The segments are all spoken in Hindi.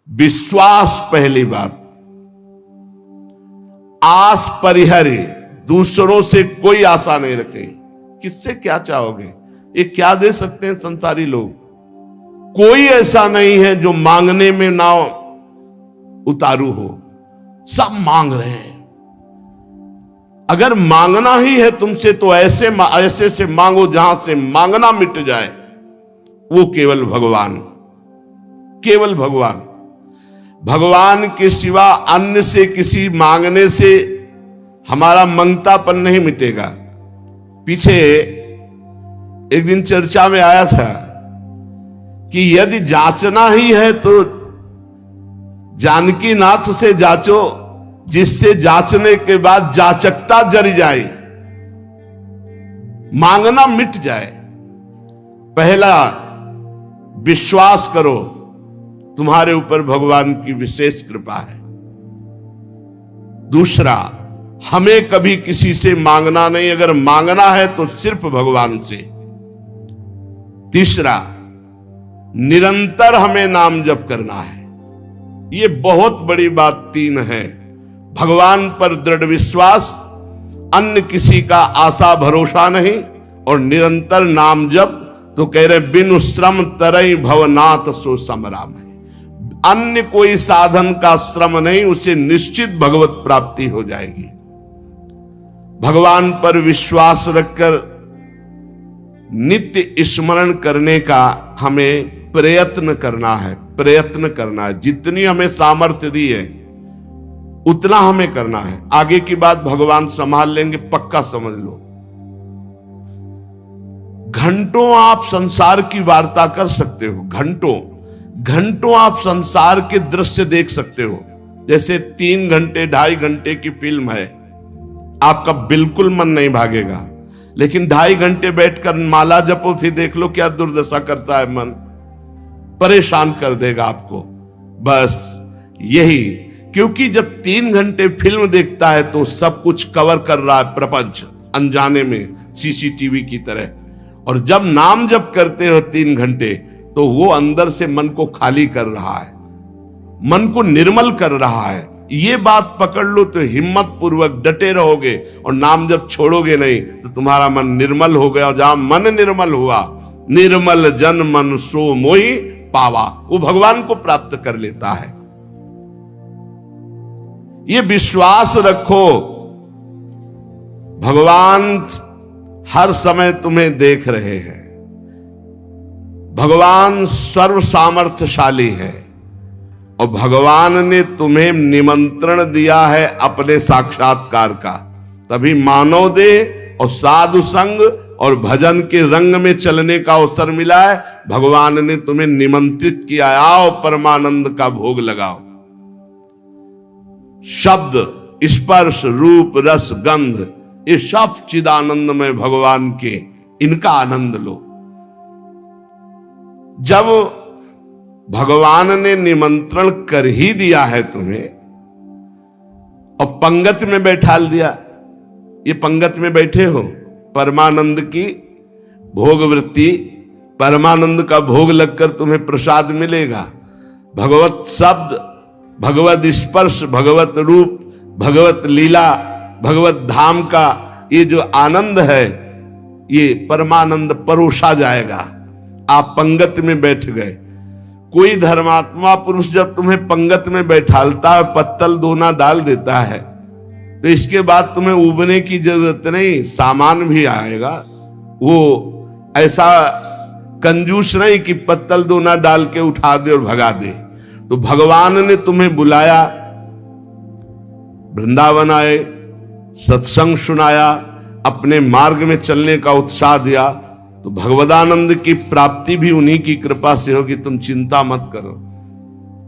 विश्वास पहली बात। आस परिहरे, दूसरों से कोई आशा नहीं रखें। किससे क्या चाहोगे? ये क्या दे सकते हैं संसारी लोग? कोई ऐसा नहीं है जो मांगने में ना उतारू हो, सब मांग रहे हैं। अगर मांगना ही है तुमसे तो ऐसे से मांगो जहां से मांगना मिट जाए। वो केवल भगवान, केवल भगवान। भगवान के सिवा अन्य से किसी मांगने से हमारा मंगतापन नहीं मिटेगा। पीछे एक दिन चर्चा में आया था कि यदि जांचना ही है तो जानकी नाथ से जांचो, जिससे जांचने के बाद जाचकता जरी जाए, मांगना मिट जाए। पहला, विश्वास करो तुम्हारे ऊपर भगवान की विशेष कृपा है। दूसरा, हमें कभी किसी से मांगना नहीं, अगर मांगना है तो सिर्फ भगवान से। तीसरा, निरंतर हमें नाम जप करना है। ये बहुत बड़ी बात तीन है। भगवान पर दृढ़ विश्वास, अन्य किसी का आशा भरोसा नहीं, और निरंतर नाम जप। तो कह रहे बिनु श्रम तरई भवनाथ सो समराम है। अन्य कोई साधन का श्रम नहीं, उसे निश्चित भगवत प्राप्ति हो जाएगी। भगवान पर विश्वास रखकर नित्य स्मरण करने का हमें प्रयत्न करना है, प्रयत्न करना है। जितनी हमें सामर्थ्य दी है उतना हमें करना है। आगे की बात भगवान संभाल लेंगे, पक्का समझ लो। घंटों आप संसार की वार्ता कर सकते हो, घंटों घंटों आप संसार के दृश्य देख सकते हो। जैसे 3 घंटे 2.5 घंटे की फिल्म है, आपका बिल्कुल मन नहीं भागेगा। लेकिन 2.5 घंटे बैठकर माला जपो, फिर देख लो क्या दुर्दशा करता है मन, परेशान कर देगा आपको। बस यही, क्योंकि जब 3 घंटे फिल्म देखता है तो सब कुछ कवर कर रहा है प्रपंच, अनजाने में सीसीटीवी की तरह। और जब नाम जप करते हो 3 घंटे, तो वो अंदर से मन को खाली कर रहा है, मन को निर्मल कर रहा है। ये बात पकड़ लो तो हिम्मत पूर्वक डटे रहोगे, और नाम जब छोड़ोगे नहीं तो तुम्हारा मन निर्मल हो गया। और जहां मन निर्मल हुआ, निर्मल जन मन सो मोहि पावा, वो भगवान को प्राप्त कर लेता है। ये विश्वास रखो, भगवान हर समय तुम्हें देख रहे हैं। भगवान सर्व सामर्थ्यशाली है, और भगवान ने तुम्हें निमंत्रण दिया है अपने साक्षात्कार का। तभी मानव देह और साधु संग और भजन के रंग में चलने का अवसर मिला है। भगवान ने तुम्हें निमंत्रित किया, आओ परमानंद का भोग लगाओ। शब्द, स्पर्श, रूप, रस, गंध, ये सब चिदानंद में भगवान के, इनका आनंद लो। जब भगवान ने निमंत्रण कर ही दिया है तुम्हें और पंगत में बैठाल दिया, ये पंगत में बैठे हो, परमानंद की भोग वृत्ति, परमानंद का भोग लगकर तुम्हें प्रसाद मिलेगा। भगवत शब्द, भगवत स्पर्श, भगवत रूप, भगवत लीला, भगवत धाम का ये जो आनंद है, ये परमानंद परोसा जाएगा। आप पंगत में बैठ गए। कोई धर्मात्मा पुरुष जब तुम्हें पंगत में बैठालता है, पत्तल दोना डाल देता है, तो इसके बाद तुम्हें उबने की जरूरत नहीं, सामान भी आएगा। वो ऐसा कंजूस नहीं कि पत्तल दोना डाल के उठा दे और भगा दे। तो भगवान ने तुम्हें बुलाया, वृंदावन आए, सत्संग सुनाया, अपने मार्ग में चलने का उत्साह दिया, तो भगवदानंद की प्राप्ति भी उन्हीं की कृपा से होगी। तुम चिंता मत करो।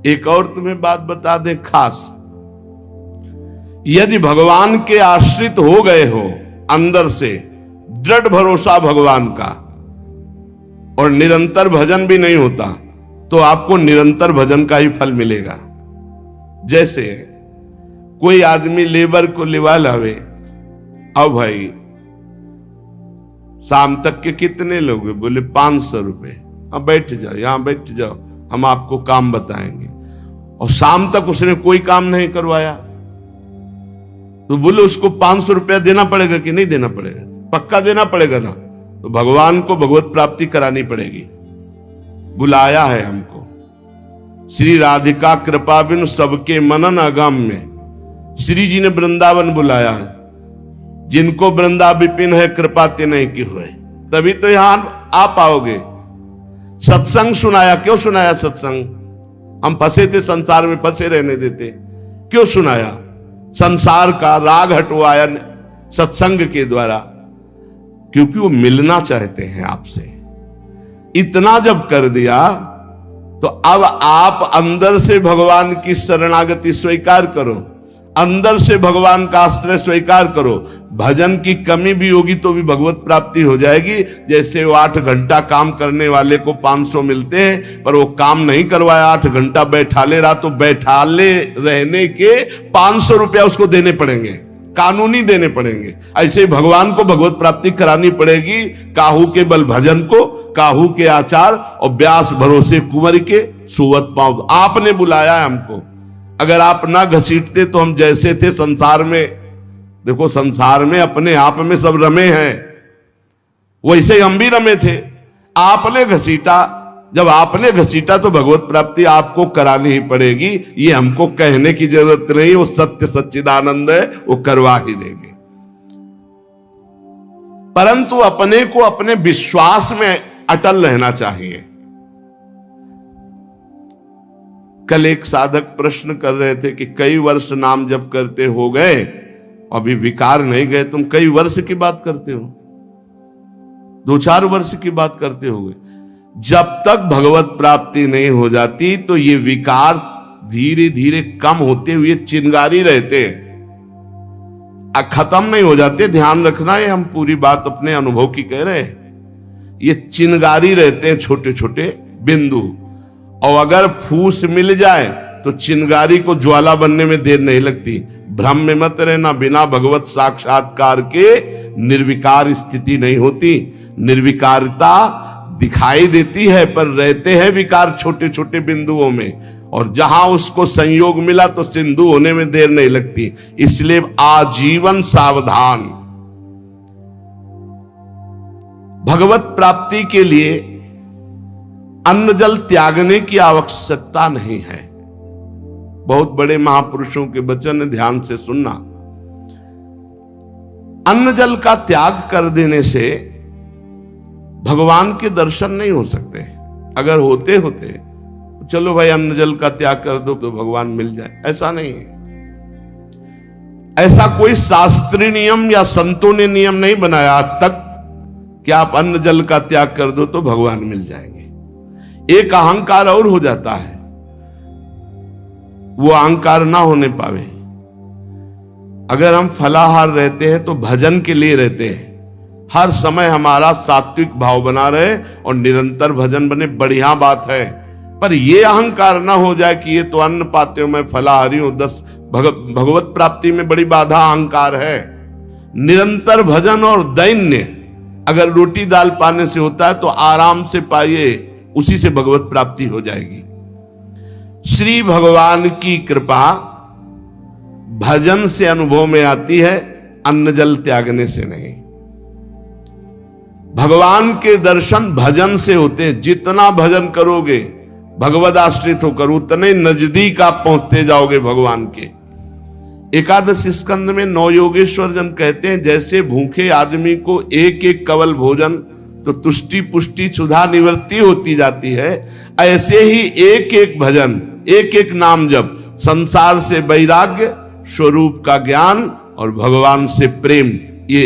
एक और तुम्हें बात बता दे खास, यदि भगवान के आश्रित हो गए हो, अंदर से दृढ़ भरोसा भगवान का, और निरंतर भजन भी नहीं होता, तो आपको निरंतर भजन का ही फल मिलेगा। जैसे कोई आदमी लेबर को लिवा लावे, अब भाई शाम तक के कितने लोग? बोले 500 रुपए। अब बैठ जाओ, यहां बैठ जाओ, हम आपको काम बताएंगे। और शाम तक उसने कोई काम नहीं करवाया, तो बोले उसको 500 रुपया देना पड़ेगा कि नहीं देना पड़ेगा? पक्का देना पड़ेगा ना। तो भगवान को भगवत प्राप्ति करानी पड़ेगी। बुलाया है हमको। श्री राधिका कृपा बिनु सबके मनन अगम्य। श्री जी ने वृंदावन बुलाया है। जिनको वृंदा विपिन है कृपा ते नहीं की हुए, तभी तो यहां आ पाओगे। सत्संग सुनाया। क्यों सुनाया सत्संग? हम फंसे थे संसार में, फंसे रहने देते। क्यों सुनाया? संसार का राग हटवाया सत्संग के द्वारा, क्योंकि वो मिलना चाहते हैं आपसे। इतना जब कर दिया तो अब आप अंदर से भगवान की शरणागति स्वीकार करो, अंदर से भगवान का आश्रय स्वीकार करो। भजन की कमी भी होगी तो भी भगवत प्राप्ति हो जाएगी। जैसे वो 8 घंटा काम करने वाले को 500 मिलते हैं, पर वो काम नहीं करवाया, 8 घंटा बैठाले रहा, तो बैठाले रहने के 500 रुपया उसको देने पड़ेंगे, कानूनी देने पड़ेंगे। ऐसे ही भगवान को भगवत प्राप्ति करानी पड़ेगी। काहू के बल भजन को, काहू के आचार और व्यास भरोसे कुंवर के सुवत पाँव। आपने बुलाया है हमको। अगर आप ना घसीटते तो हम जैसे थे संसार में, देखो संसार में अपने आप में सब रमे हैं, वैसे ही हम भी रमे थे। आपने घसीटा, जब आपने घसीटा तो भगवत प्राप्ति आपको करानी ही पड़ेगी। ये हमको कहने की जरूरत नहीं, वो सत्य सच्चिदानंद है, वो करवा ही देंगे। परंतु अपने को अपने विश्वास में अटल रहना चाहिए। कल एक साधक प्रश्न कर रहे थे कि कई वर्ष नाम जप करते हो गए, अभी विकार नहीं गए, तुम कई वर्ष की बात करते हो? 2-4 वर्ष की बात करते हो गए। जब तक भगवत प्राप्ति नहीं हो जाती तो ये विकार धीरे धीरे कम होते हुए चिंगारी रहते हैं, खत्म नहीं हो जाते। ध्यान रखना है, हम पूरी बात अपने अनुभव की कह रहे हैं। ये चिंगारी रहते हैं, छोटे छोटे बिंदु, और अगर फूस मिल जाए तो चिंगारी को ज्वाला बनने में देर नहीं लगती। भ्रम में मत रहना, बिना भगवत साक्षात्कार के निर्विकार स्थिति नहीं होती। निर्विकारता दिखाई देती है, पर रहते हैं विकार छोटे छोटे बिंदुओं में, और जहां उसको संयोग मिला तो सिंधु होने में देर नहीं लगती। इसलिए आजीवन सावधान। भगवत प्राप्ति के लिए अन्न जल त्यागने की आवश्यकता नहीं है। बहुत बड़े महापुरुषों के वचन ध्यान से सुनना। अन्न जल का त्याग कर देने से भगवान के दर्शन नहीं हो सकते। अगर होते होते तो चलो भाई अन्न जल का त्याग कर दो तो भगवान मिल जाए, ऐसा नहीं है। ऐसा कोई शास्त्रीय नियम या संतों ने नियम नहीं बनाया आज तक कि आप अन्न जल का त्याग कर दो तो भगवान मिल जाएंगे। एक अहंकार और हो जाता है, वो अहंकार ना होने पावे। अगर हम फलाहार रहते हैं तो भजन के लिए रहते हैं, हर समय हमारा सात्विक भाव बना रहे और निरंतर भजन बने, बढ़िया बात है। पर यह अहंकार ना हो जाए कि ये तो अन्न पाते हो, मैं फलाहारी हूं, 10 भगवत प्राप्ति में बड़ी बाधा अहंकार है। निरंतर भजन और दैन्य अगर रोटी दाल पाने से होता है तो आराम से पाइए, उसी से भगवत प्राप्ति हो जाएगी। श्री भगवान की कृपा भजन से अनुभव में आती है, अन्न जल त्यागने से नहीं। भगवान के दर्शन भजन से होते हैं। जितना भजन करोगे भगवद आश्रित होकर, उतने नजदीक आप पहुंचते जाओगे भगवान के। एकादश स्कंद में 9 योगेश्वर जन कहते हैं, जैसे भूखे आदमी को एक एक कवल भोजन तो तुष्टि पुष्टि क्षुधा निवृत्ति होती जाती है, ऐसे ही एक एक भजन, एक एक नाम जप संसार से वैराग्य, स्वरूप का ज्ञान और भगवान से प्रेम, ये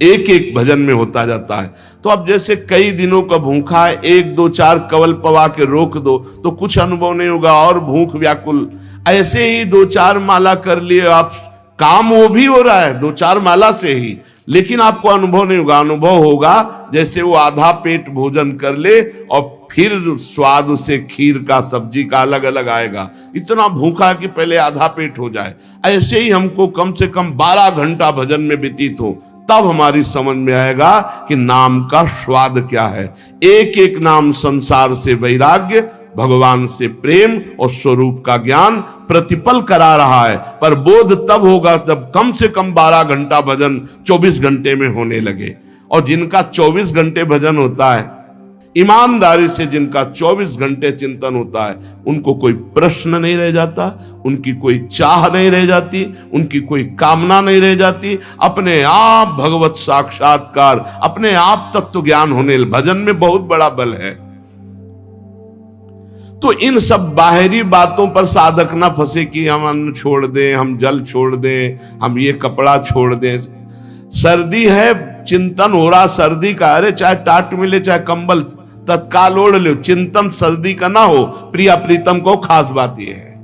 एक एक भजन में होता जाता है। तो अब जैसे कई दिनों का भूखा है, 1 2 4 कवल पवा के रोक दो तो कुछ अनुभव नहीं होगा और भूख व्याकुल। ऐसे ही 2-4 माला कर लिए आप, काम वो भी हो रहा है 2-4 माला से ही, लेकिन आपको अनुभव नहीं होगा। अनुभव होगा जैसे वो आधा पेट भोजन कर ले और फिर स्वाद उसे खीर का सब्जी का अलग अलग आएगा, इतना भूखा कि पहले आधा पेट हो जाए। ऐसे ही हमको कम से कम 12 घंटा भजन में व्यतीत हो, तब हमारी समझ में आएगा कि नाम का स्वाद क्या है। एक एक नाम संसार से वैराग्य भगवान से प्रेम और स्वरूप का ज्ञान प्रतिपल करा रहा है। पर बोध तब होगा जब कम से कम 12 घंटा भजन 24 घंटे में होने लगे। और जिनका 24 घंटे भजन होता है, ईमानदारी से जिनका 24 घंटे चिंतन होता है, उनको कोई प्रश्न नहीं रह जाता, उनकी कोई चाह नहीं रह जाती, उनकी कोई कामना नहीं रह जाती। अपने आप भगवत साक्षात्कार, अपने आप तत्व ज्ञान होने, भजन में बहुत बड़ा बल है। तो इन सब बाहरी बातों पर साधक ना फंसे कि हम अन्न छोड़ दें, हम जल छोड़ दें, हम ये कपड़ा छोड़ दें। सर्दी है, चिंतन हो रहा सर्दी का, अरे चाहे टाट मिले चाहे कंबल तत्काल ओढ़ लो, चिंतन सर्दी का ना हो। प्रिया प्रीतम को खास बात यह है,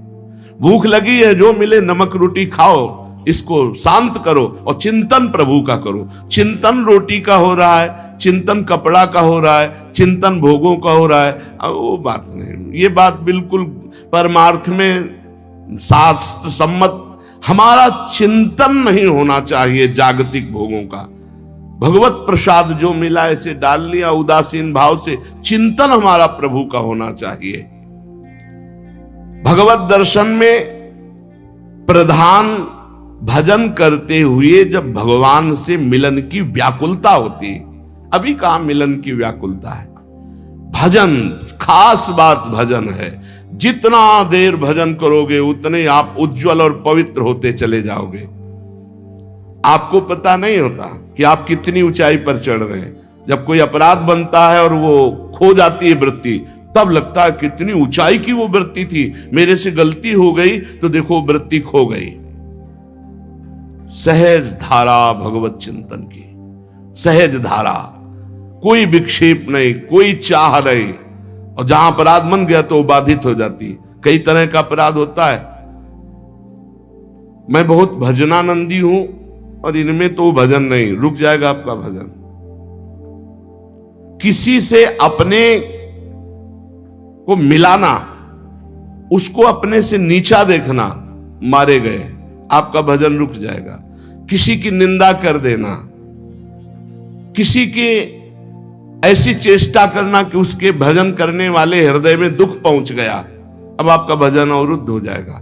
भूख लगी है जो मिले नमक रोटी खाओ, इसको शांत करो और चिंतन प्रभु का करो। चिंतन रोटी का हो रहा है, चिंतन कपड़ा का हो रहा है, चिंतन भोगों का हो रहा है, वो बात नहीं। ये बात बिल्कुल परमार्थ में शास्त्र सम्मत, हमारा चिंतन नहीं होना चाहिए जागतिक भोगों का। भगवत प्रसाद जो मिला इसे डाल लिया उदासीन भाव से, चिंतन हमारा प्रभु का होना चाहिए। भगवत दर्शन में प्रधान भजन करते हुए जब भगवान से मिलन की व्याकुलता होती है। अभी कहां मिलन की व्याकुलता है? भजन, खास बात भजन है। जितना देर भजन करोगे उतने आप उज्जवल और पवित्र होते चले जाओगे। आपको पता नहीं होता कि आप कितनी ऊंचाई पर चढ़ रहे हैं। जब कोई अपराध बनता है और वो खो जाती है वृत्ति, तब लगता है कितनी ऊंचाई की वो वृत्ति थी, मेरे से गलती हो गई तो देखो वृत्ति खो गई। सहज धारा भगवत चिंतन की, सहज धारा, कोई विक्षेप नहीं, कोई चाह नहीं। और जहां अपराध बन गया तो बाधित हो जाती। कई तरह का अपराध होता है। मैं बहुत भजनानंदी हूं और इनमें तो भजन नहीं, रुक जाएगा आपका भजन। किसी से अपने को मिलाना, उसको अपने से नीचा देखना, मारे गए, आपका भजन रुक जाएगा। किसी की निंदा कर देना, किसी के ऐसी चेष्टा करना कि उसके भजन करने वाले हृदय में दुख पहुंच गया, अब आपका भजन अवरुद्ध हो जाएगा।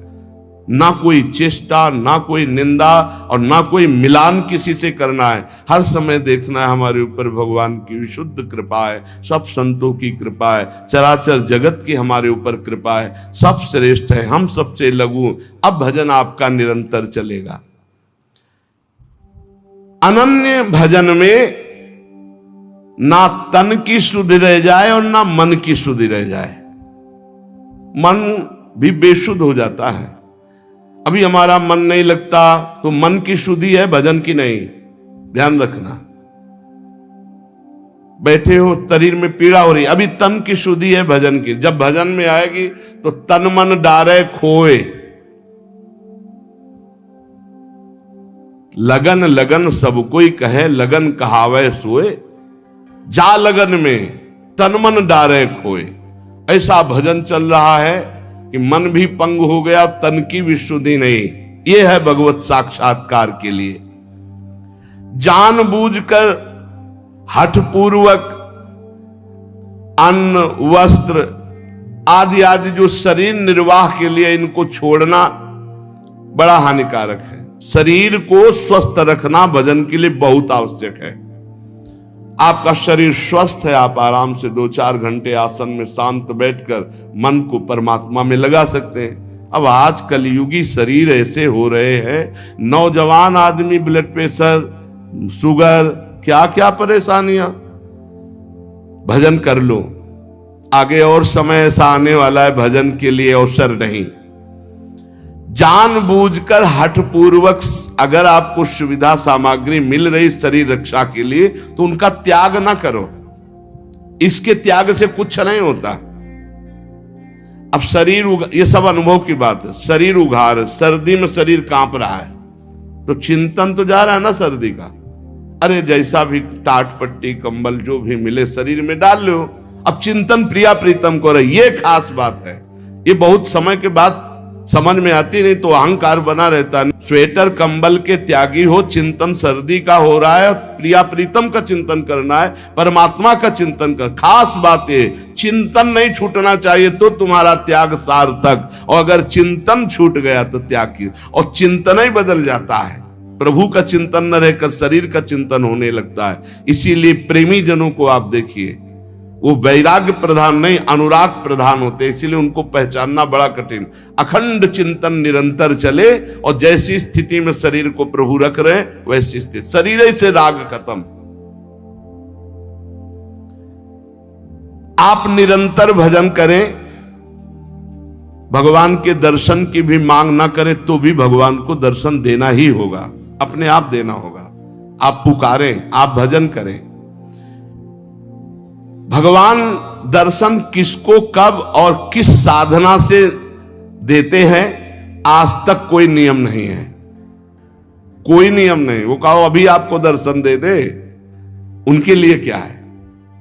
ना कोई चेष्टा, ना कोई निंदा और ना कोई मिलान किसी से करना है। हर समय देखना है हमारे ऊपर भगवान की विशुद्ध कृपा है, सब संतों की कृपा है, चराचर जगत की हमारे ऊपर कृपा है, सब श्रेष्ठ है, हम सबसे लघु। अब भजन आपका निरंतर चलेगा। अनन्य भजन में ना तन की शुद्धि रह जाए और ना मन की शुद्धि रह जाए। मन भी बेशुद्ध हो जाता है। अभी हमारा मन नहीं लगता तो मन की शुद्धि है, भजन की नहीं, ध्यान रखना। बैठे हो, शरीर में पीड़ा हो रही, अभी तन की शुद्धि है, भजन की। जब भजन में आएगी तो तन मन डारे खोए, लगन लगन सब कोई कहे, लगन कहावे सोए, जा लगन में तन मन डारे खोए। ऐसा भजन चल रहा है कि मन भी पंग हो गया, तन की भी शुद्धि नहीं। यह है भगवत साक्षात्कार के लिए। जानबूझकर हठपूर्वक अन्न, वस्त्र आदि आदि जो शरीर निर्वाह के लिए इनको छोड़ना बड़ा हानिकारक है। शरीर को स्वस्थ रखना भजन के लिए बहुत आवश्यक है। आपका शरीर स्वस्थ है, आप आराम से 2-4 घंटे आसन में शांत बैठकर मन को परमात्मा में लगा सकते हैं। अब आज कलयुगी शरीर ऐसे हो रहे हैं, नौजवान आदमी ब्लड प्रेशर, शुगर, क्या क्या परेशानियां। भजन कर लो, आगे और समय ऐसा आने वाला है भजन के लिए अवसर नहीं। जानबूझकर हठपूर्वक अगर आपको सुविधा सामग्री मिल रही शरीर रक्षा के लिए तो उनका त्याग ना करो। इसके त्याग से कुछ नहीं होता। अब शरीर, ये सब अनुभव की बात है। शरीर उघार, सर्दी में शरीर कांप रहा है तो चिंतन तो जा रहा है ना सर्दी का। अरे जैसा भी टाट पट्टी कंबल जो भी मिले शरीर में डाल लो। अब चिंतन प्रिया प्रीतम को रहे, ये खास बात है। ये बहुत समय के बाद समझ में आती नहीं तो अहंकार बना रहता है। स्वेटर कंबल के त्यागी हो, चिंतन सर्दी का हो रहा है, प्रिया प्रीतम का चिंतन करना है, परमात्मा का चिंतन कर। खास बात है चिंतन नहीं छूटना चाहिए तो तुम्हारा त्याग सार्थक, और अगर चिंतन छूट गया तो त्याग की, और चिंतन ही बदल जाता है। प्रभु का चिंतन न रहकर शरीर का चिंतन होने लगता है। इसीलिए प्रेमी जनों को आप देखिए, वो वैराग्य प्रधान नहीं अनुराग प्रधान होते, इसीलिए उनको पहचानना बड़ा कठिन। अखंड चिंतन निरंतर चले, और जैसी स्थिति में शरीर को प्रभु रख रहे हैं वैसी स्थिति, शरीर से राग खत्म। आप निरंतर भजन करें, भगवान के दर्शन की भी मांग ना करें तो भी भगवान को दर्शन देना ही होगा, अपने आप देना होगा। आप पुकारें, आप भजन करें। भगवान दर्शन किसको कब और किस साधना से देते हैं आज तक कोई नियम नहीं है, कोई नियम नहीं। वो कहो अभी आपको दर्शन दे दे, उनके लिए क्या है।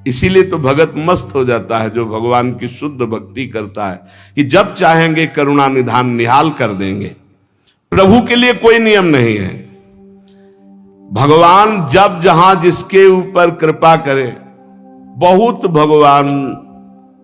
इसीलिए तो भगत मस्त हो जाता है जो भगवान की शुद्ध भक्ति करता है, कि जब चाहेंगे करुणा निधान निहाल कर देंगे। प्रभु के लिए कोई नियम नहीं है। भगवान जब जहां जिसके ऊपर कृपा करे, बहुत भगवान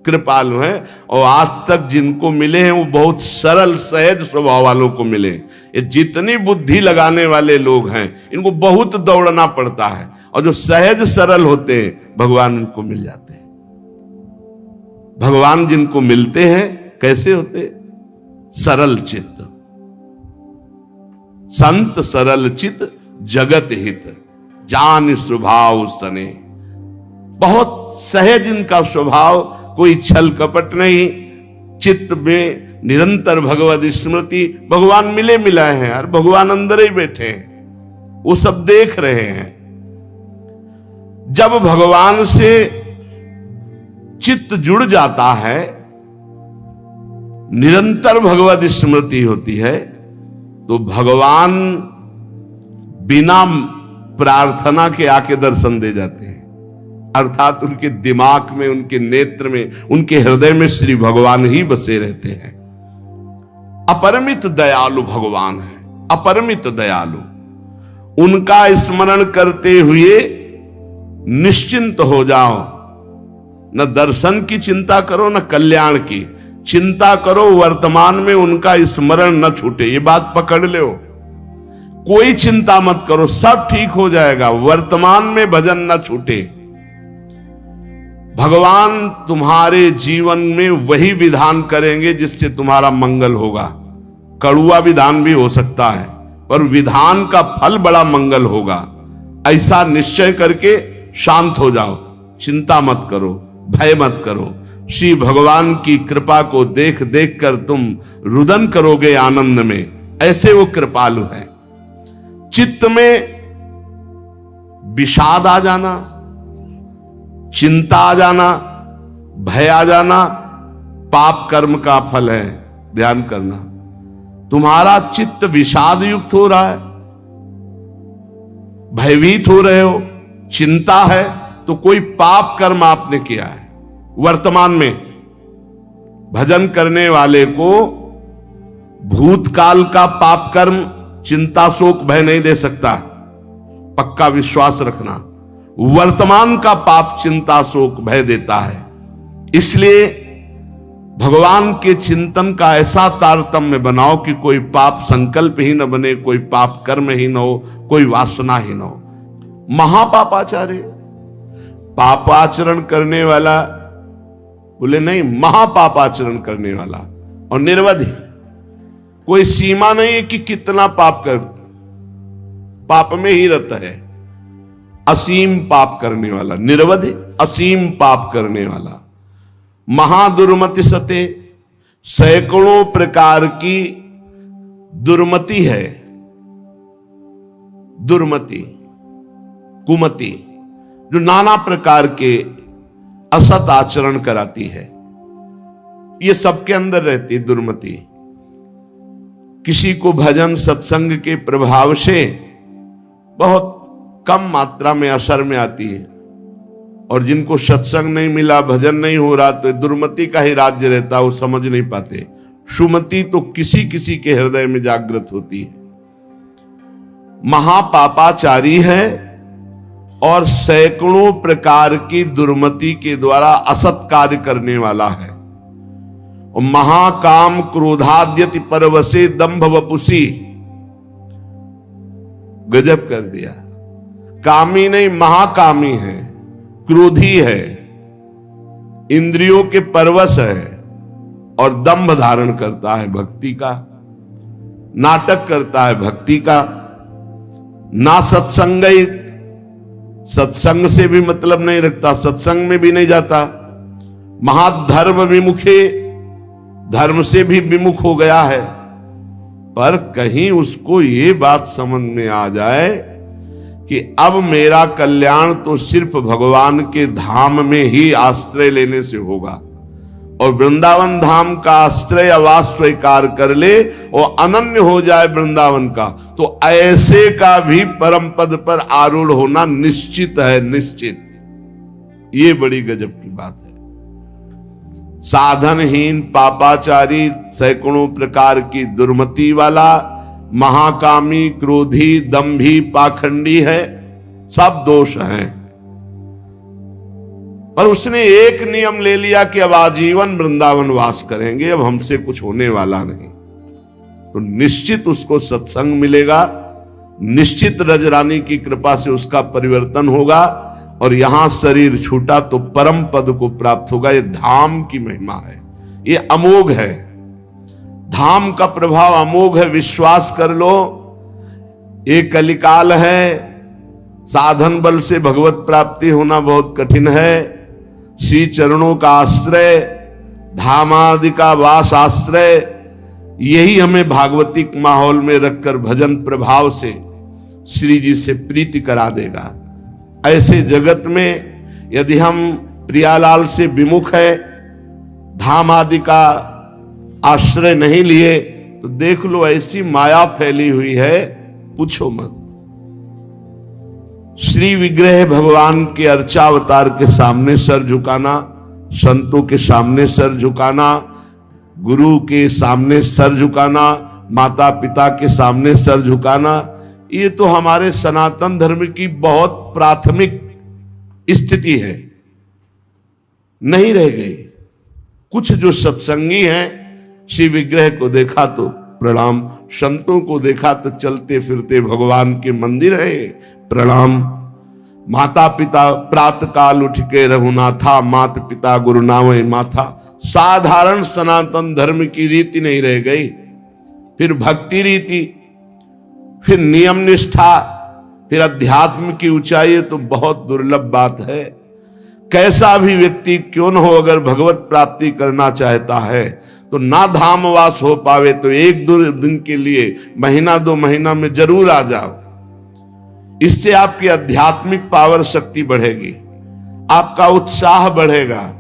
कृपालु हैं, और आज तक जिनको मिले हैं वो बहुत सरल सहज स्वभाव वालों को मिले। ये जितनी बुद्धि लगाने वाले लोग हैं इनको बहुत दौड़ना पड़ता है, और जो सहज सरल होते हैं भगवान उनको मिल जाते हैं। भगवान जिनको मिलते हैं कैसे होते? सरल चित्त, संत सरल चित्त जगत हित, जान स्वभाव सने। बहुत सहज इनका स्वभाव, कोई छल कपट नहीं, चित्त में निरंतर भगवत स्मृति। भगवान मिले मिलाए हैं यार, भगवान अंदर ही बैठे हैं, वो सब देख रहे हैं। जब भगवान से चित्त जुड़ जाता है, निरंतर भगवत स्मृति होती है, तो भगवान बिना प्रार्थना के आके दर्शन दे जाते हैं। अर्थात उनके दिमाग में, उनके नेत्र में, उनके हृदय में श्री भगवान ही बसे रहते हैं। अपरिमित दयालु भगवान है, अपरिमित दयालु। उनका स्मरण करते हुए निश्चिंत हो जाओ, न दर्शन की चिंता करो न कल्याण की चिंता करो, वर्तमान में उनका स्मरण न छूटे। ये बात पकड़ लो, कोई चिंता मत करो, सब ठीक हो जाएगा, वर्तमान में भजन न छूटे। भगवान तुम्हारे जीवन में वही विधान करेंगे जिससे तुम्हारा मंगल होगा। कड़ुआ विधान भी हो सकता है, पर विधान का फल बड़ा मंगल होगा। ऐसा निश्चय करके शांत हो जाओ, चिंता मत करो, भय मत करो। श्री भगवान की कृपा को देख देख कर तुम रुदन करोगे आनंद में, ऐसे वो कृपालु है। चित्त में विषाद आ जाना, चिंता आ जाना, भय आ जाना, पाप कर्म का फल है। ध्यान करना, तुम्हारा चित्त विषाद युक्त हो रहा है, भयभीत हो रहे हो, चिंता है, तो कोई पाप कर्म आपने किया है। वर्तमान में भजन करने वाले को भूतकाल का पाप कर्म चिंता शोक भय नहीं दे सकता, पक्का विश्वास रखना। वर्तमान का पाप चिंता शोक भय देता है। इसलिए भगवान के चिंतन का ऐसा तारतम्य बनाओ कि कोई पाप संकल्प ही न बने, कोई पाप कर्म ही न हो, कोई वासना ही न हो। महापापाचार्य, पापाचरण करने वाला बोले नहीं, महापापाचरण करने वाला, और निर्वधि, कोई सीमा नहीं है कि कितना पाप कर, पाप में ही रहता है। असीम पाप करने वाला, निर्वधि असीम पाप करने वाला। महादुर्मति सते, सैकड़ों प्रकार की दुर्मति है। दुर्मति, कुमति, जो नाना प्रकार के असत आचरण कराती है, ये सबके अंदर रहती है दुर्मति। किसी को भजन सत्संग के प्रभाव से बहुत कम मात्रा में असर में आती है, और जिनको सत्संग नहीं मिला, भजन नहीं हो रहा, तो दुर्मति का ही राज्य रहता, वो समझ नहीं पाते। सुमति तो किसी किसी के हृदय में जागृत होती है। महापापाचारी है और सैकड़ों प्रकार की दुर्मति के द्वारा असत कार्य करने वाला है। और महाकाम क्रोधाद्यति परवसे दंभ वपुसी, गजब कर दिया। कामी नहीं, महाकामी है, क्रोधी है, इंद्रियों के परवश है और दंभ धारण करता है भक्ति का, नाटक करता है भक्ति का। ना सत्संग, सत्संग से भी मतलब नहीं रखता, सत्संग में भी नहीं जाता। महाधर्म विमुखे, धर्म से भी विमुख हो गया है। पर कहीं उसको ये बात समझ में आ जाए कि अब मेरा कल्याण तो सिर्फ भगवान के धाम में ही आश्रय लेने से होगा, और वृंदावन धाम का आश्रय आवास स्वीकार कर ले और अनन्य हो जाए वृंदावन का, तो ऐसे का भी परम पद पर आरूढ़ होना निश्चित है, निश्चित। ये बड़ी गजब की बात है। साधनहीन, पापाचारी, सैकड़ों प्रकार की दुर्मति वाला, महाकामी, क्रोधी, दंभी, पाखंडी है, सब दोष हैं। पर उसने एक नियम ले लिया कि अब आजीवन वृंदावन वास करेंगे, अब हमसे कुछ होने वाला नहीं। तो निश्चित उसको सत्संग मिलेगा, निश्चित रजरानी की कृपा से उसका परिवर्तन होगा, और यहां शरीर छूटा तो परम पद को प्राप्त होगा। ये धाम की महिमा है, ये अमोघ है। धाम का प्रभाव अमोघ है, विश्वास कर लो। ये कलिकाल है, साधन बल से भगवत प्राप्ति होना बहुत कठिन है। श्री चरणों का आश्रय, धामादि का वास आश्रय, यही हमें भागवतिक माहौल में रखकर भजन प्रभाव से श्री जी से प्रीति करा देगा। ऐसे जगत में यदि हम प्रियालाल से विमुख है, धाम आदि का आश्रय नहीं लिए, तो देख लो ऐसी माया फैली हुई है, पूछो मत। श्री विग्रह भगवान के अर्चावतार के सामने सर झुकाना, संतों के सामने सर झुकाना, गुरु के सामने सर झुकाना, माता पिता के सामने सर झुकाना, ये तो हमारे सनातन धर्म की बहुत प्राथमिक स्थिति है, नहीं रह गई। कुछ जो सत्संगी हैं, श्री विग्रह को देखा तो प्रणाम, संतों को देखा तो चलते फिरते भगवान के मंदिर है, प्रणाम। माता पिता प्रातः काल उठ के रघुनाथा, माता पिता गुरु नावे माथा। साधारण सनातन धर्म की रीति नहीं रह गई। फिर भक्ति रीति, फिर नियम निष्ठा, फिर अध्यात्म की ऊंचाई, तो बहुत दुर्लभ बात है। कैसा भी व्यक्ति क्यों न हो, अगर भगवत प्राप्ति करना चाहता है तो ना धामवास हो पावे तो एक दो दिन के लिए, महीना दो महीना में जरूर आ जाओ। इससे आपकी आध्यात्मिक पावर शक्ति बढ़ेगी, आपका उत्साह बढ़ेगा,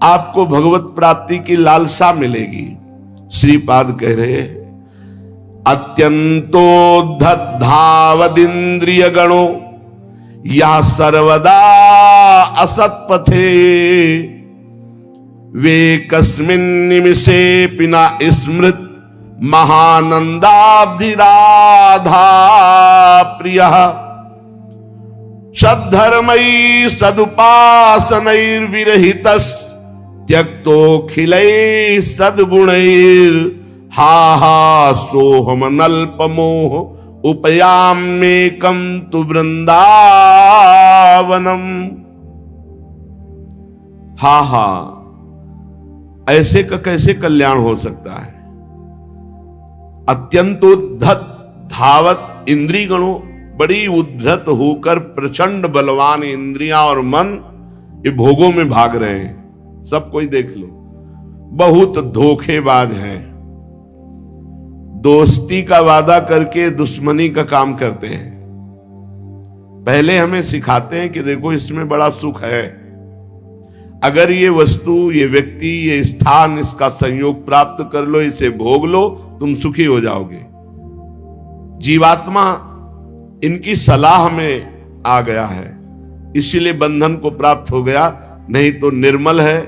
आपको भगवत प्राप्ति की लालसा मिलेगी। श्रीपाद कह रहे हैं, अत्यंतोद्धत-धावदिन्द्रिय गणो या सर्वदा असत्पथे वे कस्मिन् निमिषे पिना स्मृत महानंदाब्धिराधा प्रियः सद्धर्मैः सदुपासनैर्विरहितस् त्यक्तोऽखिलैः सद्गुणैर् हा हा सोहम नल्पमोह उपयाम्येकं तु वृंदावनम। हा हा, ऐसे का कैसे कल्याण हो सकता है। अत्यंतोद्धत धावत इंद्रिय गणों, बड़ी उद्धत होकर प्रचंड बलवान इंद्रियां और मन ये भोगों में भाग रहे हैं। सब कोई देख लो, बहुत धोखेबाज हैं, दोस्ती का वादा करके दुश्मनी का काम करते हैं। पहले हमें सिखाते हैं कि देखो इसमें बड़ा सुख है, अगर ये वस्तु, ये व्यक्ति, ये स्थान, इसका संयोग प्राप्त कर लो, इसे भोग लो, तुम सुखी हो जाओगे। जीवात्मा इनकी सलाह में आ गया है, इसीलिए बंधन को प्राप्त हो गया। नहीं तो निर्मल है,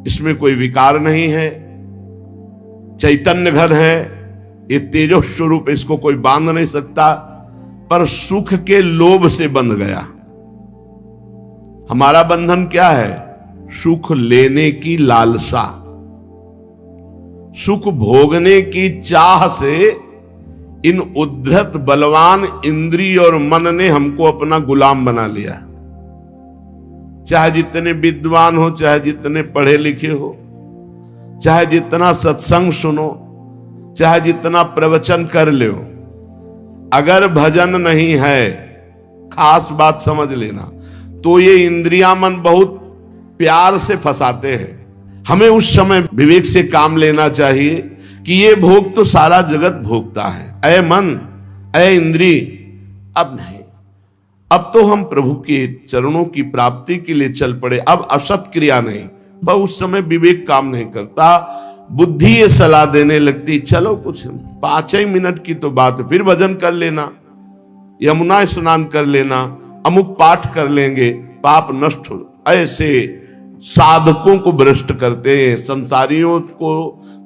इसमें कोई विकार नहीं है, चैतन्य घर है, ये तेजो स्वरूप, इसको कोई बांध नहीं सकता, पर सुख के लोभ से बंध गया। हमारा बंधन क्या है? सुख लेने की लालसा, सुख भोगने की चाह से इन उद्धत बलवान इंद्रिय और मन ने हमको अपना गुलाम बना लिया। चाहे जितने विद्वान हो, चाहे जितने पढ़े लिखे हो, चाहे जितना सत्संग सुनो, चाहे जितना प्रवचन कर लो, अगर भजन नहीं है, खास बात समझ लेना, तो ये इंद्रियां मन बहुत प्यार से फंसाते हैं। हमें उस समय विवेक से काम लेना चाहिए कि ये भोग तो सारा जगत भोगता है, ऐ मन, ऐ इंद्री, अब नहीं, अब तो हम प्रभु के चरणों की प्राप्ति के लिए चल पड़े, अब असत क्रिया नहीं। वह उस समय विवेक काम नहीं करता, बुद्धि ये सलाह देने लगती, चलो कुछ 5 ही मिनट की तो बात है, फिर भजन कर लेना, यमुना स्नान कर लेना, अमुक पाठ कर लेंगे, पाप नष्ट हो। ऐसे साधकों को भ्रष्ट करते हैं। संसारियों को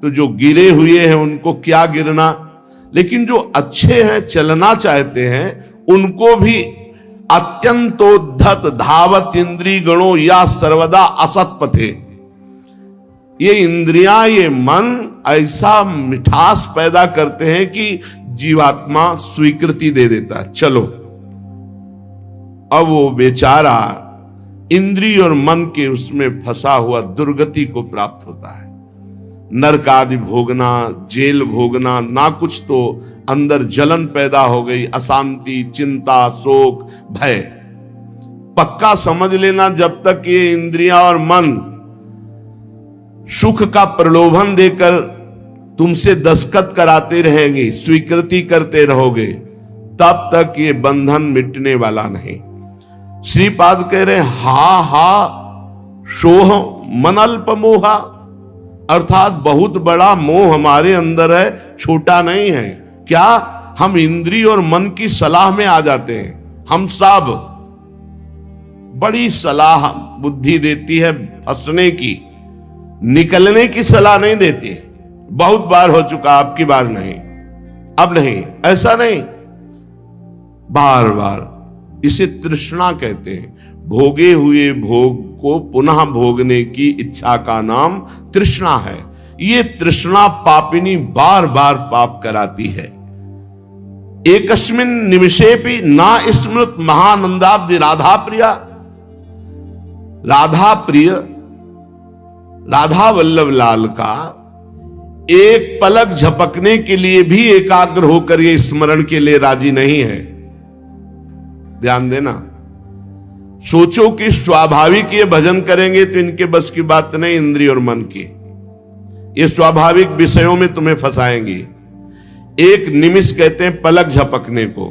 तो जो गिरे हुए हैं उनको क्या गिरना, लेकिन जो अच्छे हैं, चलना चाहते हैं, उनको भी अत्यंतोद्धत धावत इंद्रिय गणों या सर्वदा असत पथे। ये इंद्रियां, ये मन ऐसा मिठास पैदा करते हैं कि जीवात्मा स्वीकृति दे देता है, चलो। अब वो बेचारा इंद्रिय और मन के उसमें फंसा हुआ दुर्गति को प्राप्त होता है। नरक आदि भोगना, जेल भोगना, ना कुछ तो अंदर जलन पैदा हो गई, अशांति, चिंता, शोक, भय। पक्का समझ लेना, जब तक ये इंद्रियां और मन सुख का प्रलोभन देकर तुमसे दस्तखत कराते रहेंगे, स्वीकृति करते रहोगे, तब तक ये बंधन मिटने वाला नहीं। श्रीपाद कह रहे, हा हा सोह मन अल्प मोहा, अर्थात बहुत बड़ा मोह हमारे अंदर है, छोटा नहीं है। क्या? हम इंद्रिय और मन की सलाह में आ जाते हैं। हम सब बड़ी सलाह बुद्धि देती है फंसने की, निकलने की सलाह नहीं देती। बहुत बार हो चुका, आपकी बार नहीं, अब नहीं, ऐसा नहीं, बार बार। इसे तृष्णा कहते हैं। भोगे हुए भोग को पुनः भोगने की इच्छा का नाम तृष्णा है। ये तृष्णा पापिनी बार बार पाप कराती है। एकस्मिन निमिषेपि ना स्मृत महानंदाब्दि राधा प्रिया। राधा प्रिय, राधा वल्लभ लाल का एक पलक झपकने के लिए भी एकाग्र होकर ये स्मरण के लिए राजी नहीं है। ध्यान देना, सोचो कि स्वाभाविक ये भजन करेंगे तो इनके बस की बात नहीं, इंद्रिय और मन की। ये स्वाभाविक विषयों में तुम्हें फंसाएंगी। एक निमिष कहते हैं पलक झपकने को।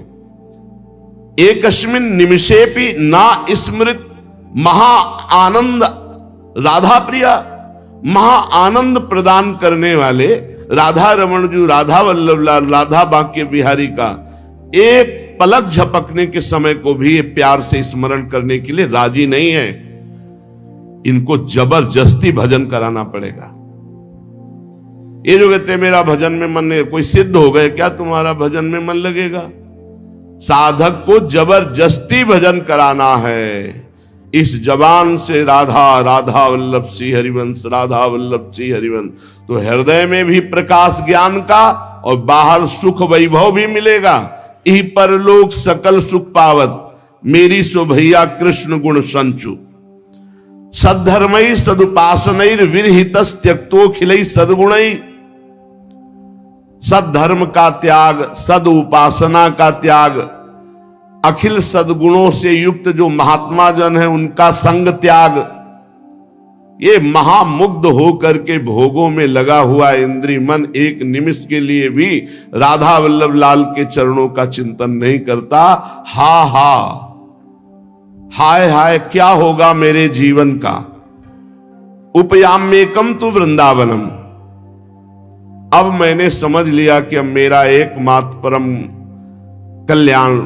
एकस्मिन निमिषेपि ना स्मृत महा आनंद राधा प्रिया। महा आनंद प्रदान करने वाले राधा रमण जी, राधा वल्लभ लाल, राधा बांके बिहारी का एक पलक झपकने के समय को भी ये प्यार से स्मरण करने के लिए राजी नहीं है। इनको जबरदस्ती भजन कराना पड़ेगा। ये जो कहते हैं मेरा भजन में मन नहीं, कोई सिद्ध हो गए क्या तुम्हारा भजन में मन लगेगा? साधक को जबरदस्ती भजन कराना है। इस जबान से राधा राधा वल्लभ सिंह हरिवंश, राधा वल्लभ सिंह हरिवंश, तो हृदय में भी प्रकाश ज्ञान का और बाहर सुख वैभव भी मिलेगा। इह परलोक सकल सुख पावत, मेरी सो भैया कृष्ण गुण संचु। सद्धर्मई सदुपासनैर विरहितस् त्यक्तो खिलई सद्गुणई। सद्धर्म का त्याग, सद उपासना का त्याग, अखिल सद्गुणों से युक्त जो महात्मा जन है उनका संग त्याग, ये महामुग्ध होकर के भोगों में लगा हुआ इंद्रिय मन एक निमिष के लिए भी राधा वल्लभ लाल के चरणों का चिंतन नहीं करता। हा हा, हाय हाय क्या होगा मेरे जीवन का। उपयाम्येकम तु वृंदावनम। अब मैंने समझ लिया कि अब मेरा एकमात्र परम कल्याण,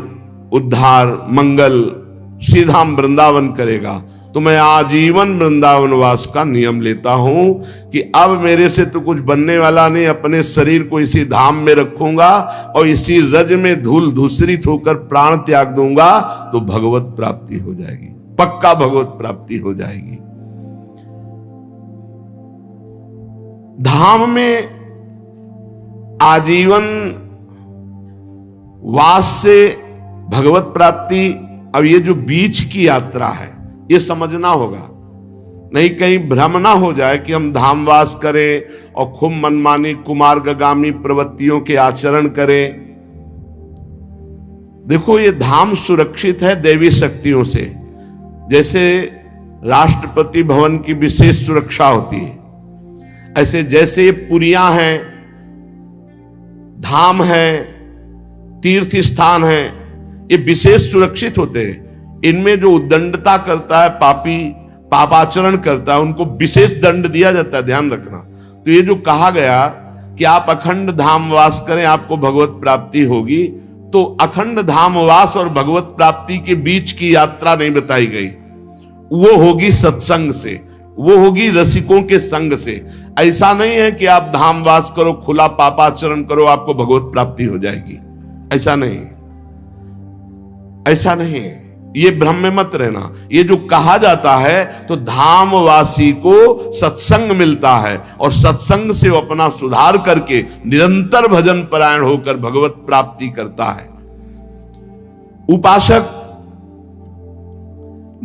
उद्धार, मंगल सीधा वृंदावन करेगा। तो मैं आजीवन वृंदावन वास का नियम लेता हूं कि अब मेरे से तो कुछ बनने वाला नहीं, अपने शरीर को इसी धाम में रखूंगा और इसी रज में धूल धूसरित होकर प्राण त्याग दूंगा, तो भगवत प्राप्ति हो जाएगी, पक्का भगवत प्राप्ति हो जाएगी। धाम में आजीवन वास से भगवत प्राप्ति, अब ये जो बीच की यात्रा है ये समझना होगा, नहीं कहीं भ्रम ना हो जाए कि हम धामवास करें और खूब मनमानी कुमार्गामी प्रवृत्तियों के आचरण करें। देखो ये धाम सुरक्षित है देवी शक्तियों से, जैसे राष्ट्रपति भवन की विशेष सुरक्षा होती है, ऐसे जैसे ये पुरियां हैं, धाम है, तीर्थ स्थान है, ये विशेष सुरक्षित होते हैं। इनमें जो उद्दंडता करता है, पापी पापाचरण करता है, उनको विशेष दंड दिया जाता है, ध्यान रखना। तो ये जो कहा गया कि आप अखंड धामवास करें आपको भगवत प्राप्ति होगी, तो अखंड धामवास और भगवत प्राप्ति के बीच की यात्रा नहीं बताई गई। वो होगी सत्संग से, वो होगी रसिकों के संग से। ऐसा नहीं है कि आप धामवास करो, खुला पापाचरण करो, आपको भगवत प्राप्ति हो जाएगी, ऐसा नहीं, ऐसा नहीं है। ये भ्रम में मत रहना। ये जो कहा जाता है तो धामवासी को सत्संग मिलता है और सत्संग से वो अपना सुधार करके निरंतर भजन परायण होकर भगवत प्राप्ति करता है। उपासक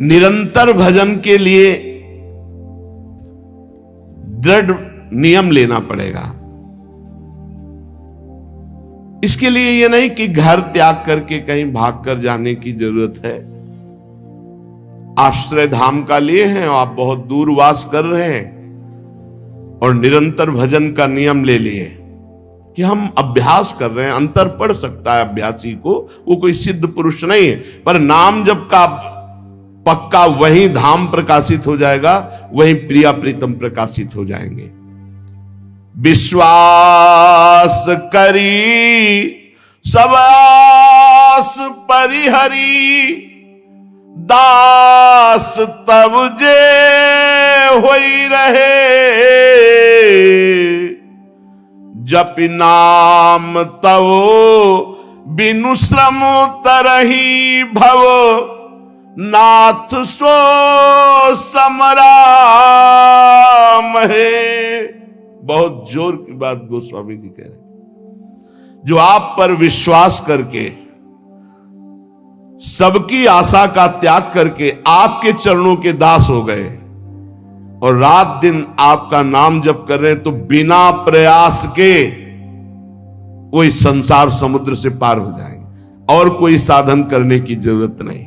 निरंतर भजन के लिए दृढ़ नियम लेना पड़ेगा। इसके लिए यह नहीं कि घर त्याग करके कहीं भाग कर जाने की जरूरत है। आश्रय धाम का लिए हैं और आप बहुत दूर वास कर रहे हैं और निरंतर भजन का नियम ले लिए कि हम अभ्यास कर रहे हैं। अंतर पड़ सकता है अभ्यासी को, वो कोई सिद्ध पुरुष नहीं है, पर नाम जप का पक्का वही धाम प्रकाशित हो जाएगा, वही प्रिया प्रीतम प्रकाशित हो जाएंगे। विश्वास करी सबास परिहरी, दास तब जे होई रहे, जप नाम तव बिनु श्रम तरही भव, नाथ सो समराम है। बहुत जोर की बात गोस्वामी जी कह रहे हैं। जो आप पर विश्वास करके सबकी आशा का त्याग करके आपके चरणों के दास हो गए और रात दिन आपका नाम जप कर रहे हैं, तो बिना प्रयास के वो इस संसार समुद्र से पार हो जाएंगे और कोई साधन करने की जरूरत नहीं।